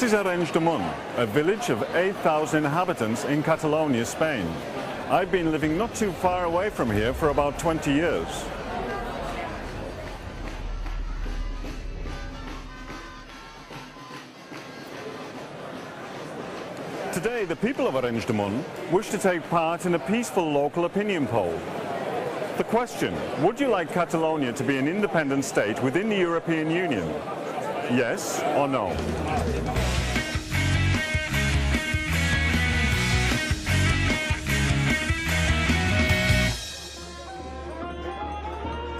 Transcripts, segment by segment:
This is Arenys de Munt, a village of 8,000 inhabitants in Catalonia, Spain. I've been living not too far away from here for about 20 years. Today, the people of Arenys de Munt wish to take part in a peaceful local opinion poll. The question, would you like Catalonia to be an independent state within the European Union? Yes or no?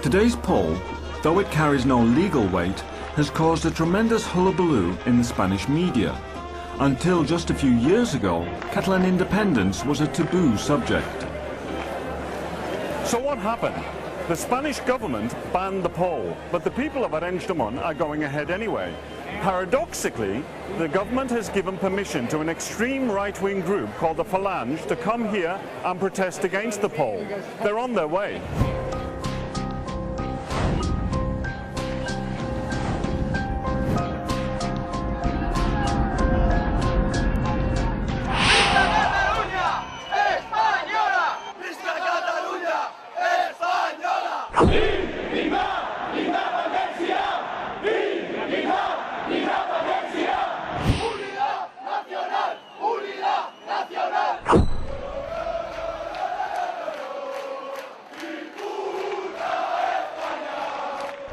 Today's poll, though it carries no legal weight, has caused a tremendous hullabaloo in the Spanish media. Until just a few years ago, Catalan independence was a taboo subject. So what happened? The Spanish government banned the poll, but the people of Arenys de Munt are going ahead anyway. Paradoxically, the government has given permission to an extreme right-wing group called the Falange to come here and protest against the poll. They're on their way.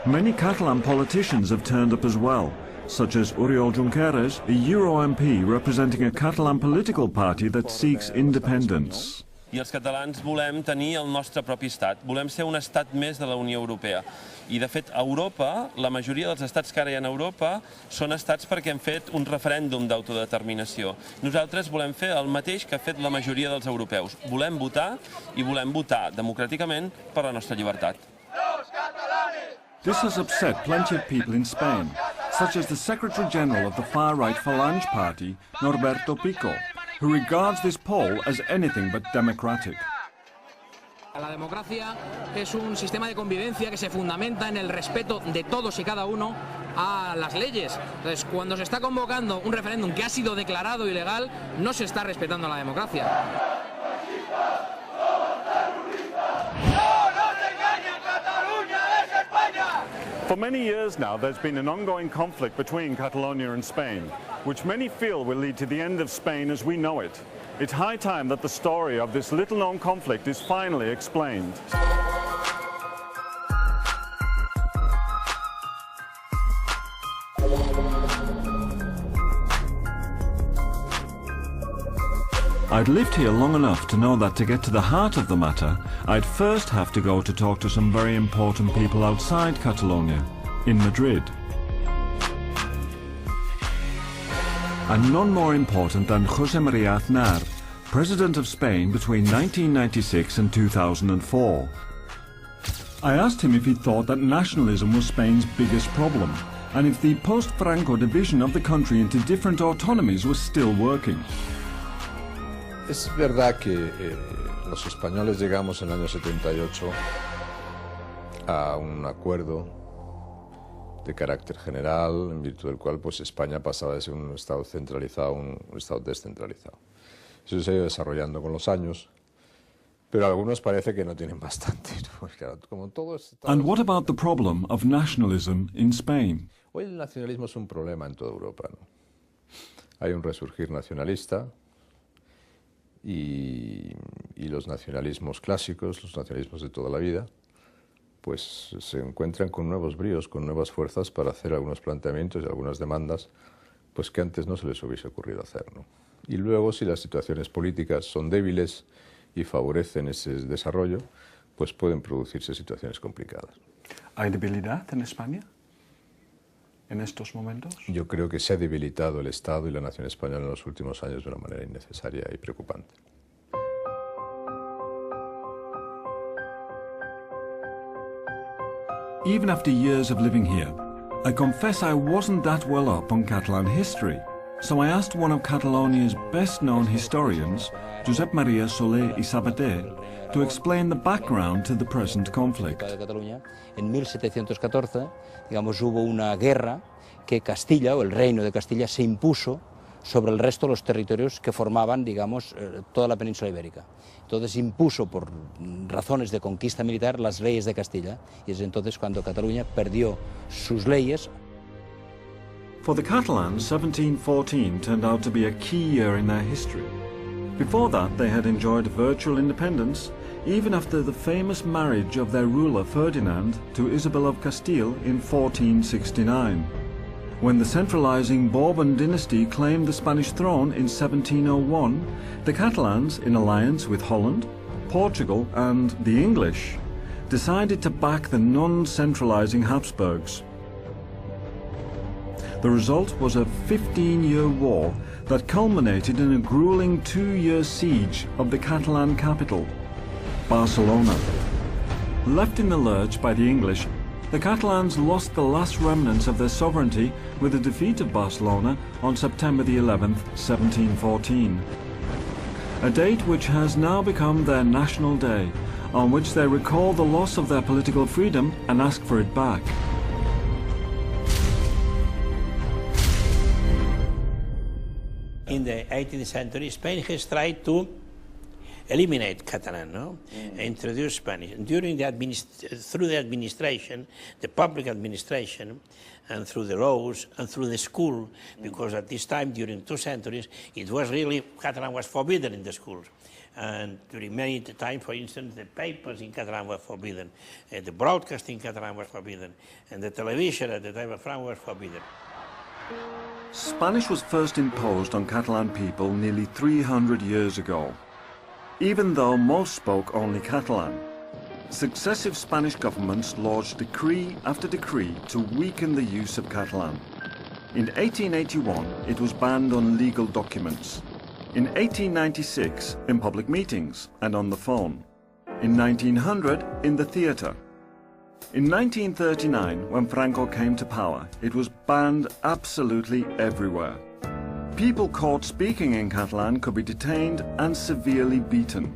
Many Catalan politicians have turned up as well, such as Oriol Junqueras, a Euro MP representing a Catalan political party that seeks independence. I els catalans volem tenir el nostre propi estat, volem ser un estat més de la Unió Europea. I de fet, a Europa, la majoria dels estats que ara hi ha a Europa són estats perquè han fet un referèndum d'autodeterminació. Nosaltres volem fer el mateix que ha fet la majoria dels europeus. Volem votar i volem votar democràticament per la nostra llibertat. This has upset plenty of people in Spain, such as the Secretary General of the far-right Falange Party, Norberto Pico, who regards this poll as anything but democratic. La democracia es un sistema de convivencia que se fundamenta en el respeto de todos y cada uno a las leyes. Entonces, cuando se está convocando un referéndum que ha sido declarado ilegal, no se está respetando la democracia. For many years now, there's been an ongoing conflict between Catalonia and Spain, which many feel will lead to the end of Spain as we know it. It's high time that the story of this little-known conflict is finally explained. I'd lived here long enough to know that to get to the heart of the matter, I'd first have to go to talk to some very important people outside Catalonia, in Madrid. And none more important than José María Aznar, President of Spain between 1996 and 2004. I asked him if he thought that nationalism was Spain's biggest problem, and if the post-Franco division of the country into different autonomies was still working. Es verdad que los españoles llegamos en el año 78 a un acuerdo de carácter general, en virtud del cual pues, España pasaba de ser un Estado centralizado a un Estado descentralizado. Eso se ha ido desarrollando con los años, pero a algunos parece que no tienen bastante. Como todo And what about the problem of nationalism in Spain? Hoy el nacionalismo es un problema en toda Europa, ¿no? Hay un resurgir nacionalista, y los nacionalismos clásicos, los nacionalismos de toda la vida, pues se encuentran con nuevos bríos, con nuevas fuerzas para hacer algunos planteamientos y algunas demandas pues que antes no se les hubiese ocurrido hacer, ¿no? Y luego, si las situaciones políticas son débiles y favorecen ese desarrollo, pues pueden producirse situaciones complicadas. ¿Hay debilidad en España en estos momentos? Yo creo que se ha debilitado el Estado y la nación española en los últimos años de una manera innecesaria y preocupante. Even after years of living here, I confess I wasn't that well up on Catalan history. So I asked one of Catalonia's best-known historians, Josep María Soler y Sabater, to explain the background to the present conflict. En 1714, digamos, hubo una guerra que Castilla, o el reino de Castilla, se impuso sobre el resto de los territorios que formaban, digamos, toda la península ibérica. Entonces impuso, por razones de conquista militar, las leyes de Castilla, y es entonces cuando Cataluña perdió sus leyes. For the Catalans, 1714 turned out to be a key year in their history. Before that, they had enjoyed virtual independence, even after the famous marriage of their ruler Ferdinand to Isabel of Castile in 1469. When the centralizing Bourbon dynasty claimed the Spanish throne in 1701, the Catalans, in alliance with Holland, Portugal and the English, decided to back the non-centralizing Habsburgs. The result was a 15-year war that culminated in a grueling 2-year siege of the Catalan capital, Barcelona. Left in the lurch by the English, the Catalans lost the last remnants of their sovereignty with the defeat of Barcelona on September the 11th, 1714. A date which has now become their national day, on which they recall the loss of their political freedom and ask for it back. In the 18th century, Spain has tried to eliminate Catalan, no? Introduce Spanish. During through the administration, the public administration, and through the laws, and through the school, because at this time, during 2 centuries, it was really, Catalan was forbidden in the schools. And during many times, for instance, the papers in Catalan were forbidden, the broadcasting in Catalan was forbidden, and the television at the time of France was forbidden. Spanish was first imposed on Catalan people nearly 300 years ago. Even though most spoke only Catalan, successive Spanish governments lodged decree after decree to weaken the use of Catalan. In 1881, it was banned on legal documents. In 1896, in public meetings and on the phone. In 1900, in the theatre. In 1939, when Franco came to power, it was banned absolutely everywhere. People caught speaking in Catalan could be detained and severely beaten.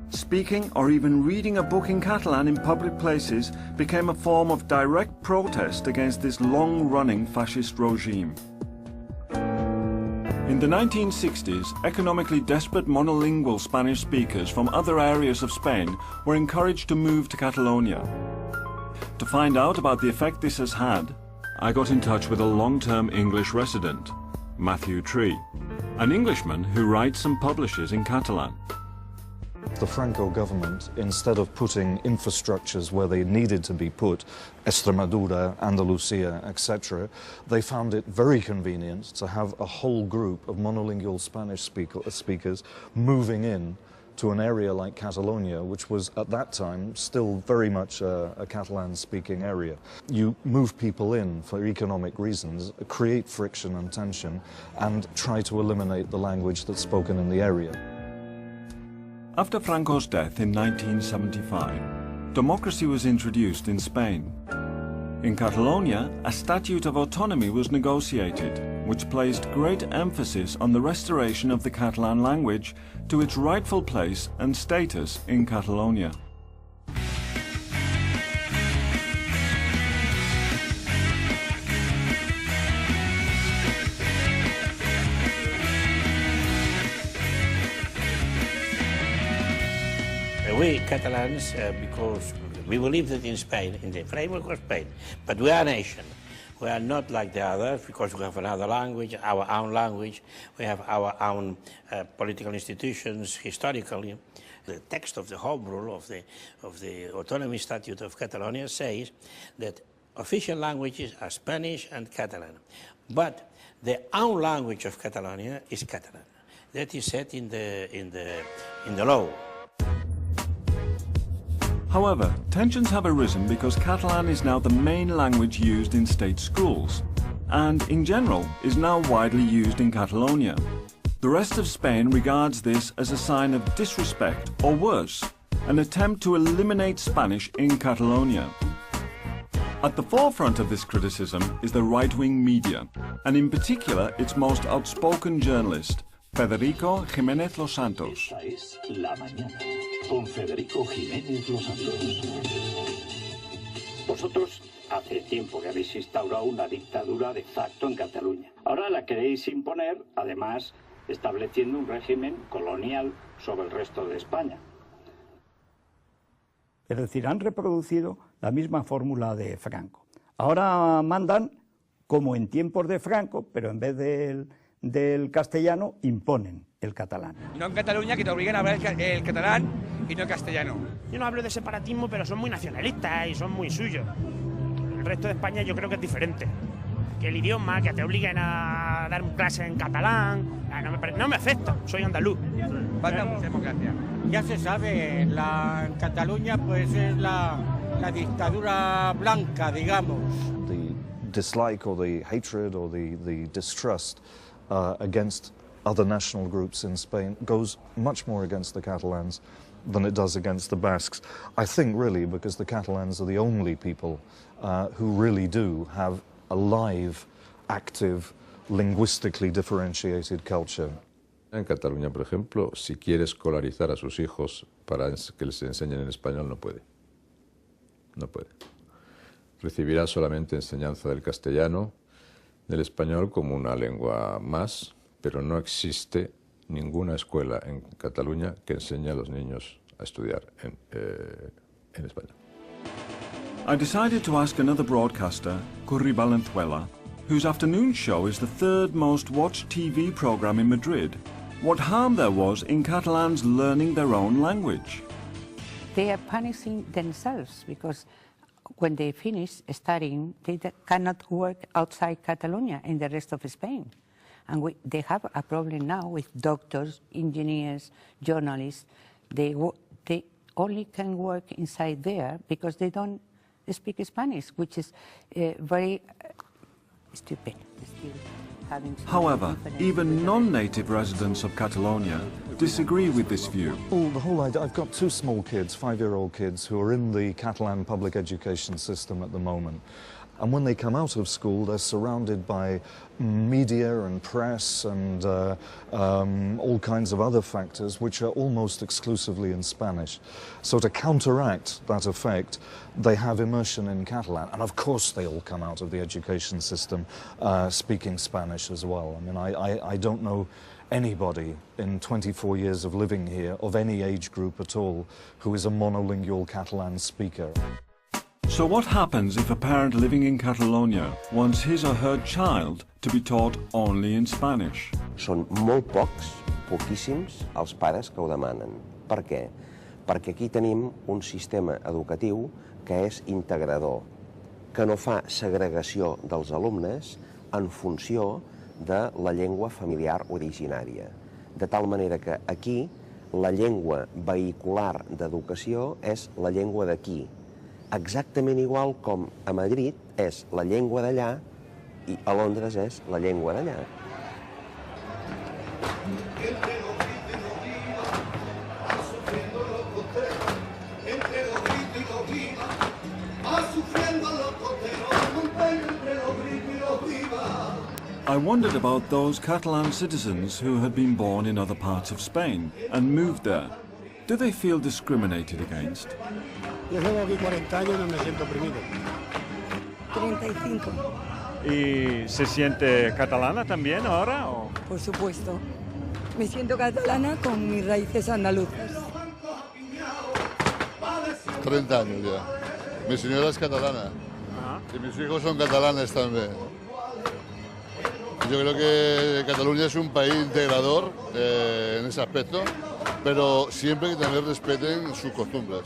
Speaking or even reading a book in Catalan in public places became a form of direct protest against this long-running fascist regime. In the 1960s, economically desperate monolingual Spanish speakers from other areas of Spain were encouraged to move to Catalonia. To find out about the effect this has had, I got in touch with a long-term English resident, Matthew Tree, an Englishman who writes and publishes in Catalan. The Franco government, instead of putting infrastructures where they needed to be put, Extremadura, Andalusia, etc., they found it very convenient to have a whole group of monolingual Spanish speakers moving in to an area like Catalonia, which was at that time still very much a Catalan-speaking area. You move people in for economic reasons, create friction and tension, and try to eliminate the language that's spoken in the area. After Franco's death in 1975, democracy was introduced in Spain. In Catalonia, a statute of autonomy was negotiated, which placed great emphasis on the restoration of the Catalan language to its rightful place and status in Catalonia. We Catalans, because we believe that in Spain, in the framework of Spain, but we are a nation. We are not like the others because we have another language, our own language. We have our own political institutions historically. The text of the Home Rule of the Autonomy Statute of Catalonia says that official languages are Spanish and Catalan, but the own language of Catalonia is Catalan. That is set in the law. However, tensions have arisen because Catalan is now the main language used in state schools, and in general is now widely used in Catalonia. The rest of Spain regards this as a sign of disrespect, or worse, an attempt to eliminate Spanish in Catalonia. At the forefront of this criticism is the right-wing media, and in particular its most outspoken journalist, Federico Jiménez Los Santos. Esta es La Mañana, con Federico Jiménez Los Santos. Vosotros hace tiempo que habéis instaurado una dictadura de facto en Cataluña. Ahora la queréis imponer, además, estableciendo un régimen colonial sobre el resto de España. Es decir, han reproducido la misma fórmula de Franco. Ahora mandan como en tiempos de Franco, pero en vez del castellano imponen el catalán. No en Cataluña, que te obliguen a hablar el catalán y no el castellano. Yo no hablo de separatismo, pero son muy nacionalistas y son muy suyos. El resto de España yo creo que es diferente. Que el idioma, que te obliguen a dar clases en catalán, no me afecta, soy andaluz. Falta mucha democracia. Ya se sabe, en Cataluña pues es la dictadura blanca, digamos. The dislike or the hatred or the distrust against other national groups in Spain goes much more against the Catalans than it does against the Basques. I think really because the Catalans are the only people who really do have a live, active, linguistically differentiated culture. En Cataluña, por ejemplo, si quiere escolarizar a sus hijos para que les enseñen en español, no puede. No puede. Recibirá solamente enseñanza del castellano, del español como una lengua más, pero no existe ninguna escuela en Cataluña que enseñe a los niños a estudiar en español. I decided to ask another broadcaster, Curry Valenzuela, whose afternoon show is the third most watched TV program in Madrid, what harm there was in Catalans learning their own language. They are punishing themselves because when they finish studying, they cannot work outside Catalonia in the rest of Spain. And they have a problem now with doctors, engineers, journalists. They only can work inside there because they don't speak Spanish, which is very stupid. However, even non-native residents of Catalonia disagree with this view. Well, the whole idea, I've got two small kids, 5-year-old kids, who are in the Catalan public education system at the moment. And when they come out of school, they're surrounded by media and press and all kinds of other factors which are almost exclusively in Spanish. So to counteract that effect, they have immersion in Catalan. And of course they all come out of the education system speaking Spanish as well. I mean, I don't know anybody in 24 years of living here, of any age group at all, who is a monolingual Catalan speaker. So what happens if a parent living in Catalonia wants his or her child to be taught only in Spanish? Són molt poquíssims els pares que ho demanen. Per què? Perquè aquí tenim un sistema educatiu que és integrador, que no fa segregació dels alumnes en funció de la llengua familiar originària. De tal manera que aquí la llengua vehicular d'educació és la llengua d'aquí, exactament igual com a Madrid és la llengua d'allà i a Londres és la llengua d'allà. I wondered about those Catalan citizens who had been born in other parts of Spain and moved there. Do they feel discriminated against? Yo llevo aquí 40 años y no me siento oprimido. 35. ¿Y se siente catalana también ahora? ¿O? Por supuesto. Me siento catalana con mis raíces andaluzas. 30 años ya. Mi señora es catalana. Y mis hijos son catalanes también. Yo creo que Cataluña es un país integrador en ese aspecto, pero siempre que también respeten sus costumbres.